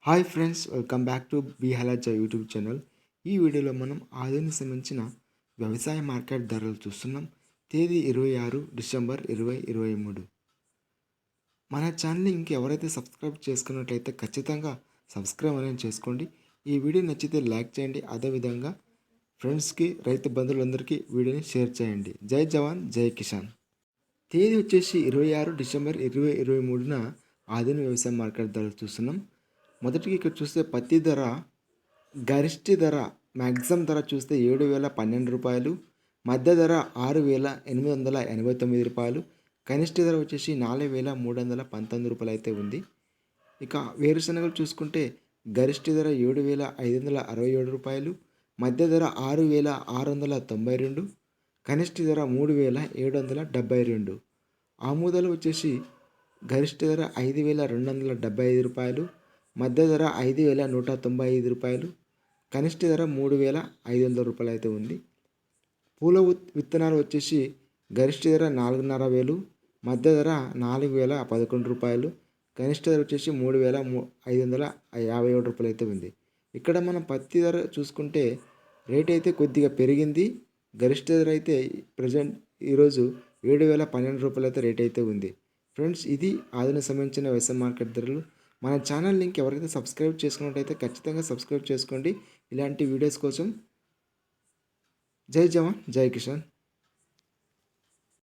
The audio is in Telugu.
Hi friends, welcome back to B హలాజా యూట్యూబ్ ఛానల్. ఈ వీడియోలో మనం ఆధునికి సంబంధించిన వ్యవసాయ మార్కెట్ ధరలు చూస్తున్నాం. తేదీ 26 డిసెంబర్ 2023. మన ఛానల్ని ఇంకెవరైతే సబ్స్క్రైబ్ చేసుకున్నట్లయితే ఖచ్చితంగా సబ్స్క్రైబ్ అనేది చేసుకోండి. ఈ వీడియో నచ్చితే లైక్ చేయండి. అదేవిధంగా ఫ్రెండ్స్కి, రైతు బంధువులందరికీ వీడియోని షేర్ చేయండి. జై జవాన్, జై కిసాన్. తేదీ వచ్చేసి 26 డిసెంబర్ 2023న ఆధునిక వ్యవసాయ మార్కెట్ ధరలు చూస్తున్నాం. మొదటికి ఇక్కడ చూస్తే పత్తి ధర గరిష్ట ధర మ్యాక్సిమం ధర చూస్తే 7,012 రూపాయలు, మధ్య ధర 6,889 రూపాయలు, కనిష్ట ధర వచ్చేసి 4,319 రూపాయలు అయితే ఉంది. ఇక వేరుశనగలు చూసుకుంటే గరిష్ట ధర 7,567 రూపాయలు, మధ్య ధర 6,692, కనిష్ట ధర 3,772. ఆముదాలు వచ్చేసి గరిష్ట ధర 5,275 రూపాయలు, మధ్య ధర 5,195 రూపాయలు, కనిష్ట ధర 3,500 రూపాయలు అయితే ఉంది. పూల విత్తనాలు వచ్చేసి గరిష్ట ధర 4,500, మధ్య ధర 4,011 రూపాయలు, కనిష్ట ధర వచ్చేసి 3,557 రూపాయలు అయితే ఉంది. ఇక్కడ మనం పత్తి ధర చూసుకుంటే రేట్ అయితే కొద్దిగా పెరిగింది. గరిష్ట ధర అయితే ప్రజెంట్ ఈరోజు 7,012 రూపాయలు అయితే రేట్ అయితే ఉంది. ఫ్రెండ్స్, ఇది ఆధునిక సంబంధించిన వ్యవసాయ మార్కెట్ ధరలు. మన ఛానల్ లింక్ ఎవరైతే సబ్స్క్రైబ్ చేసుకున్నట్టయితే ఖచ్చితంగా సబ్స్క్రైబ్ చేసుకోండి ఇలాంటి వీడియోస్ కోసం. జై జవాన్, జై కిసాన్.